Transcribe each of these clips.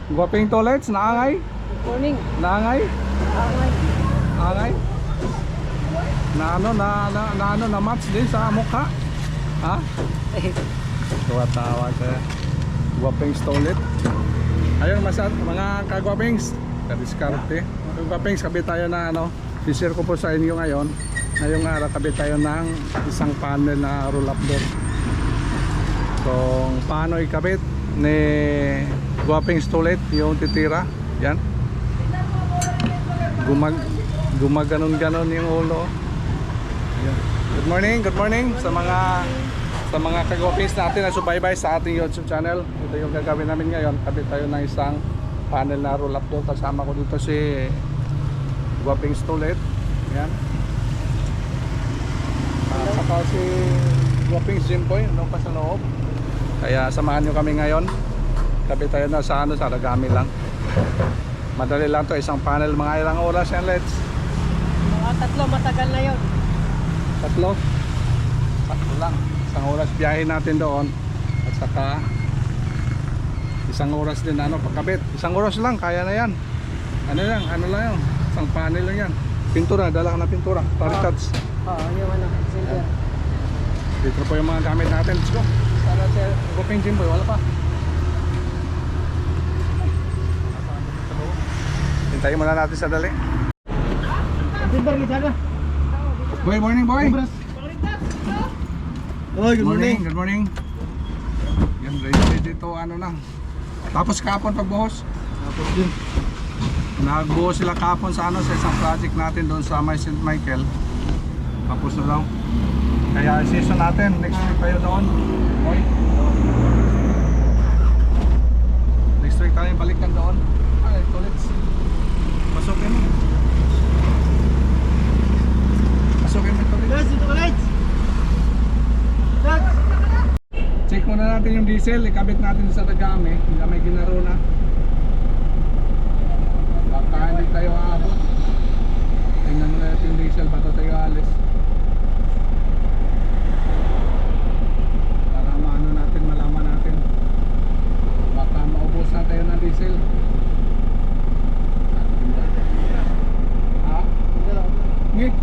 Guwaping toilets, naangay? Good morning. Naangay? Angay. Angay? Na match din sa mukha. Ha? Tuwa-tawa ka. Guwapings toilet. Ayun mga kagwapings, kadiskarte. Mga kagwapings, kabit tayo na share ko po sa inyo ngayon. Ngayong araw kabit tayo ng isang panel na roll-up door. Kung paano ikabit ni Guwapings toilet yung titira. Yan. Gumaganon-ganon yung ulo. Yan. Good morning sa mga kagwapings natin na subaybay sa ating YouTube channel. Ito yung gagawin namin ngayon. Kabit tayo ng isang panel na roll-up door. Kasama ko dito si Guwapings toilet. Yan. Saka si Guwapings Jimboy pa sa loob. Kaya samahan nyo kami ngayon. Kabit tayo na sa Ragami lang. Madali lang to, isang panel. Mga ilang oras yan, Let's? Mga 3, matagal na yun. 3? 3 lang. Isang oras biyahe natin doon. At saka isang oras din pagkabit. Isang oras lang, kaya na yan. Ano lang yun. Isang panel lang yan. Pintura, dala ka na pintura. Touch. Oo, yung silver. Dito po yung mga gamit natin. Let's go. Sana si Guwaping Jimboy, wala pa. Hintayin muna natin sa dali. Boy, morning boy. Oh, good morning. Good morning. Yan, ready dito na. Tapos kapon pagbuhos. Tapos din. Nagbuhos sila kapon sa sa isang project natin doon sa May St. Michael. Tapos na daw. Kaya season natin, next week tayo doon. Boy. Next week tayo balikan doon. Ay, toilets. Pasukin mo. Pasukin mo toilets. Guys, dito ka lights. Guys. Check muna natin yung diesel, ikabit natin sa Ragami. Hindi may ginaro na. Baka hindi tayo aabot. Tingnan muna natin yung diesel, bato tayo alis. Para malaman natin. Baka maubos na tayo ng diesel. Ha? Ngik?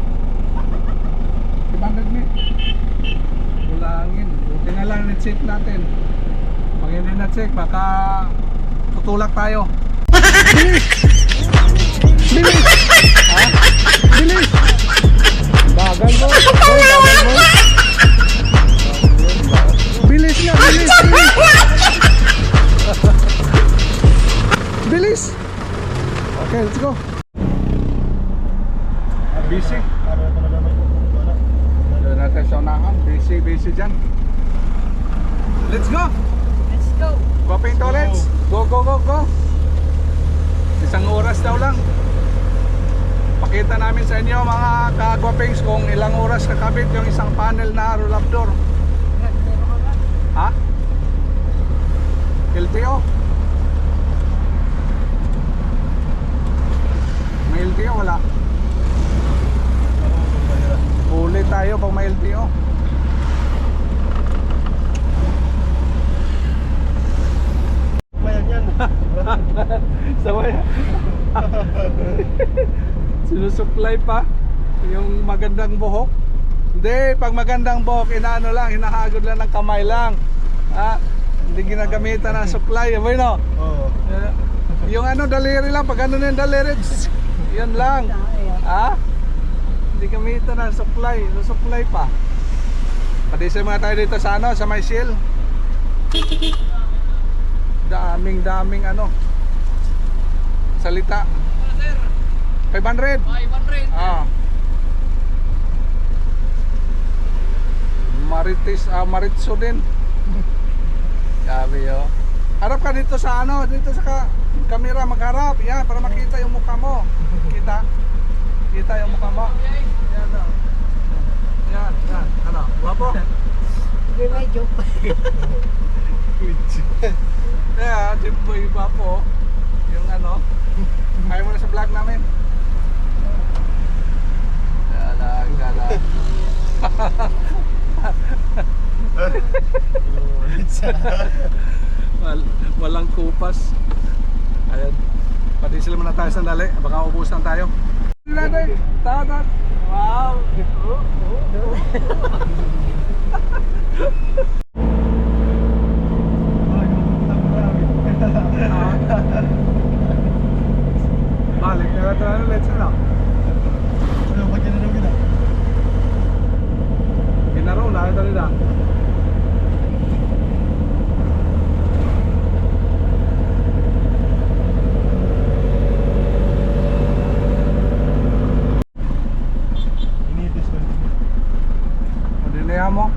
500 ngik? Kulangin. Buti na lang na-check natin. Pag hindi na-check, baka tutulak tayo. Bilis! Bilis! Ha? Bilis! Bagal mo! Boy, bagal mo! Bilis nga! Bilis! Bilis! Bilis! Okay, let's go! Busy. Doon natin sa unahan. Busy dyan. Let's go! Let's go. Guwaping toilets. Go. Isang oras daw lang. Pakita namin sa inyo mga kagwapings kung ilang oras kakabit yung isang panel na roll-up door. Ha? LTO? May LTO wala? Huli tayo pag may LTO. Bayan yan. Sabay. Sinusupply pa yung magandang buhok. Hindi, pag magandang buhok hinahagod lang ng kamay lang. Ha? Hindi ginagamitan ng supply, boy no? Oo. Yung daliri lang, pag yung daliri, yan lang. Ha? Hindi gamitan ng supply, supply pa. Pati sa mga tayo dito sa sa May Shield. Daming salita. 500. 500. Ah. Maritso din. Sabi yo. Harap ka dito sa dito sa camera, magharap. Yan, para makita yung mukha mo. Kita yung mukha mo. Yan daw. Yan. Guwapo. Hindi may joke. Yeah, Jimboy guwapo. Yung ayaw mo na sa vlog namin. Galag. Walang kupas. muna tayo sandali. Baka ubusan tayo. Natin. Tatat. Wow. Balik na tayo ulit sila. Ano pa dyan na kita? Kinaro na ito nila. Initis ko. Madinaya mo.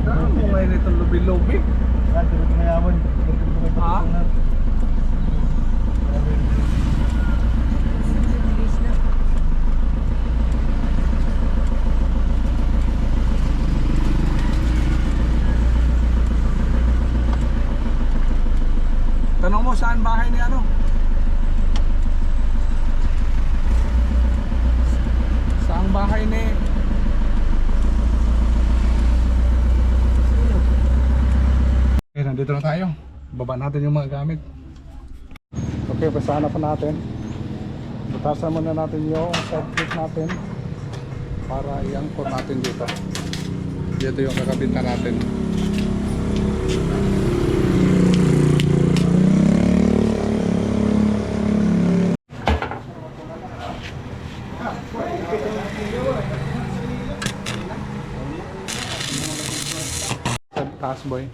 Ano mo ngayon itong lubi-lubi? Ha? Bilis na. Tanong mo saan bahay ni ano? Saan bahay ni? Okay, nandito na tayo. Baba natin yung mga gamit. Okay, pasana pa natin. Butasan muna natin yung side plate natin para i-angkor natin dito. Dito yung kakabit na natin. Sa taas boy.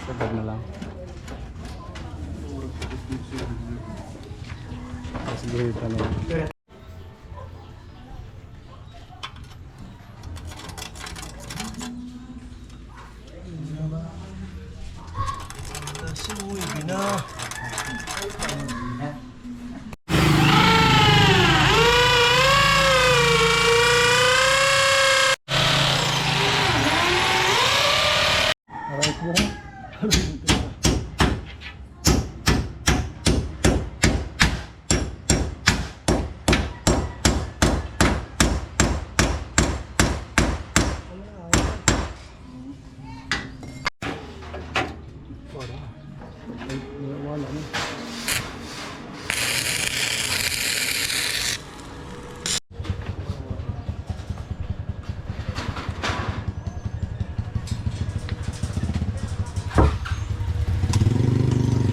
Sagad na lang. Tapos grade na lang. Suwi na. Alright bro. Wala na.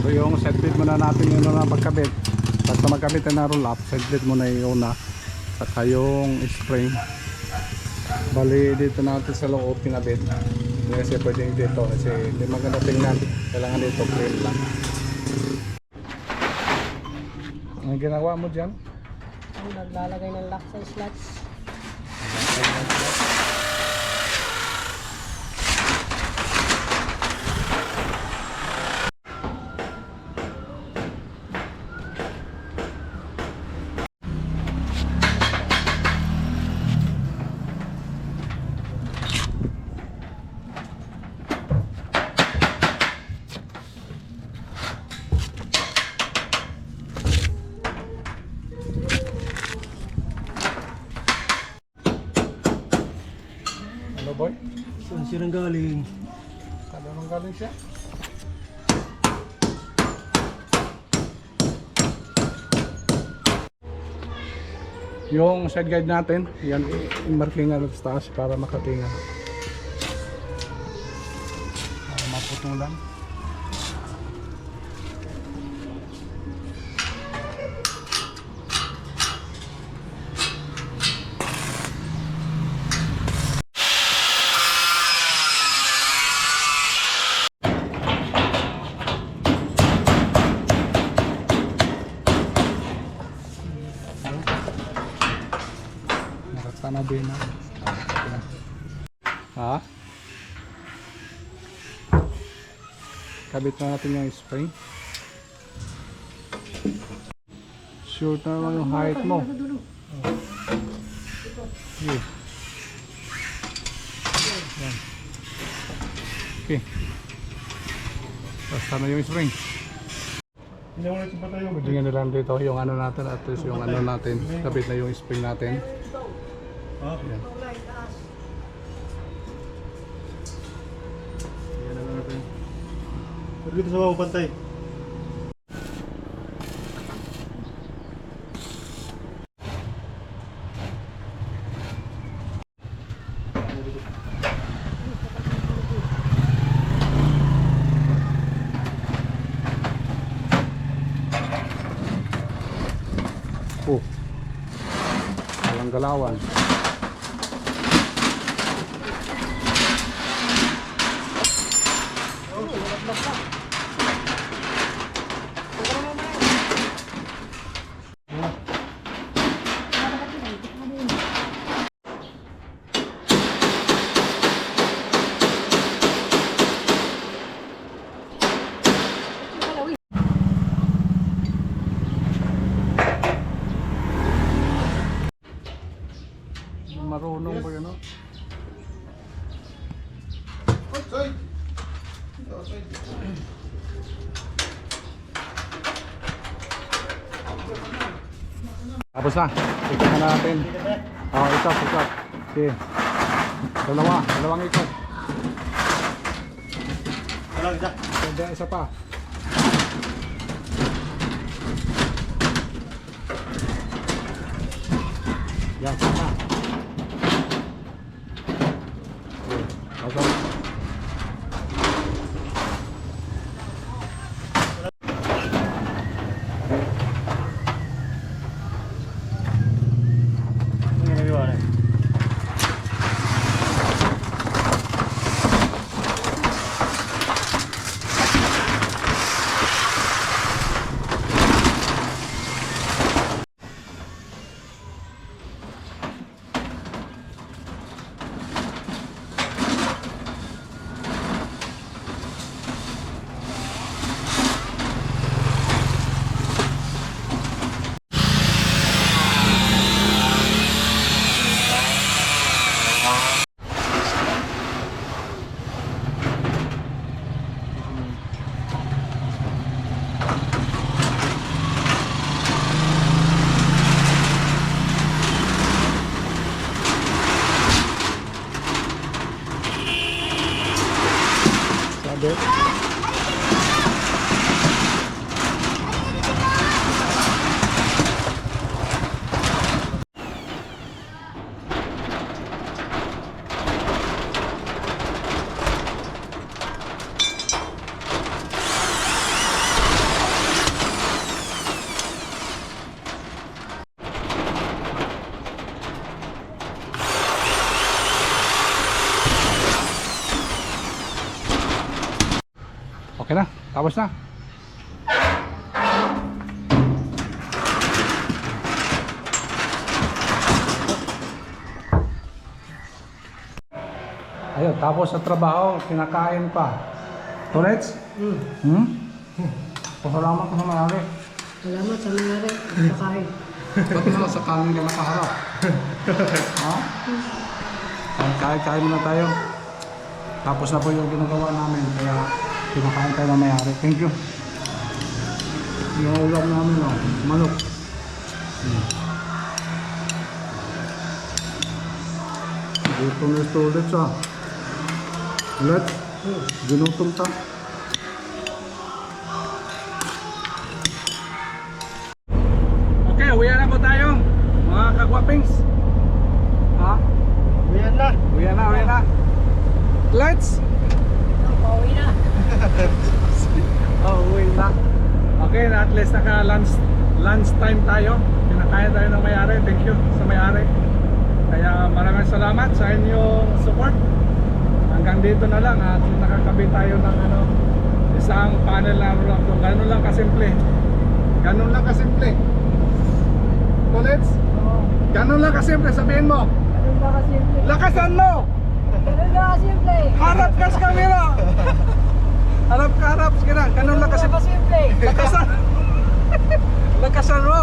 So yung set plate muna natin yung na pagkabit. Basta magkabit na roll up, set plate muna yung una. Saka yung spring. Bali dito natin sa loob kinabit. Hindi kasi pwedeng dito kasi hindi maganda tingnan. Kailangan dito clean lang. Ang ginagawa mo dyan? Ang naglalagay ng lock sa slots. Ano boy? Saan siya nang galing? Saan nang galing siya? Yung side guide natin, yan i-markingan sa taas para makatingan. Para maputulan. Nakatanabi na. Ha? Kabit na natin yung spring. Sure na naman yung height mo. Okay. Yan. Okay. Basta na yung spring. Hindi mo na pa tayo. Tingnan na lang dito yung ano natin at least yung ano natin. Kabit na yung spring natin. Ha? Ayan. Kulay, taas. Yan na lang natin. Pero dito sa bawang pantay. Oh. Walang galawan. Marunong ba yun, no? Tapos na. Ikot na natin. Ikot. Sige. Dalawang ikot. Walang isa. Pwede isa pa. Yan, sana. Okay. Ano yung nagawa na? Sabi. Okay na, tapos na. Ayun, tapos sa trabaho, kinakain pa. Turets? Pasalamat ka sa mayari. Salamat sa nangyari. Kakain. Ba't mo sa kanin ka nakaharap? Ha? Kain muna tayo. Tapos na po yung ginagawa namin, kaya pinakain tayo ng mayari. Thank you. Yung ulam namin, manok. Dito na ito ulit siya. Ulit. Ginutong ta. Okay, uwi na po tayo. Mga kagwapings. Ha? Uyan na. Uwi na. Let's! Pauwi na. Uwi na. Okay, na at least naka lunch time tayo. Pinakain tayo ng may-ari. Thank you sa may-ari. Kaya maraming salamat sa inyong support. Hanggang dito na lang at nakakabit tayo ng isang panel na roll. Ganun lang kasimple. Bullets? Ganun lang kasimple, sabihin mo. Ganun ba kasimple? Lakasan mo! Ganun ba kasimple? Harap ka sa camera! Harap ka, sige na. Ganun lang Ganun ba kasimple. kasimple? Lakasan! Lakasan mo!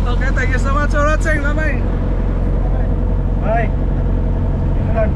Okay, thank you so much for watching. Bye-bye! Bye. Ito lang.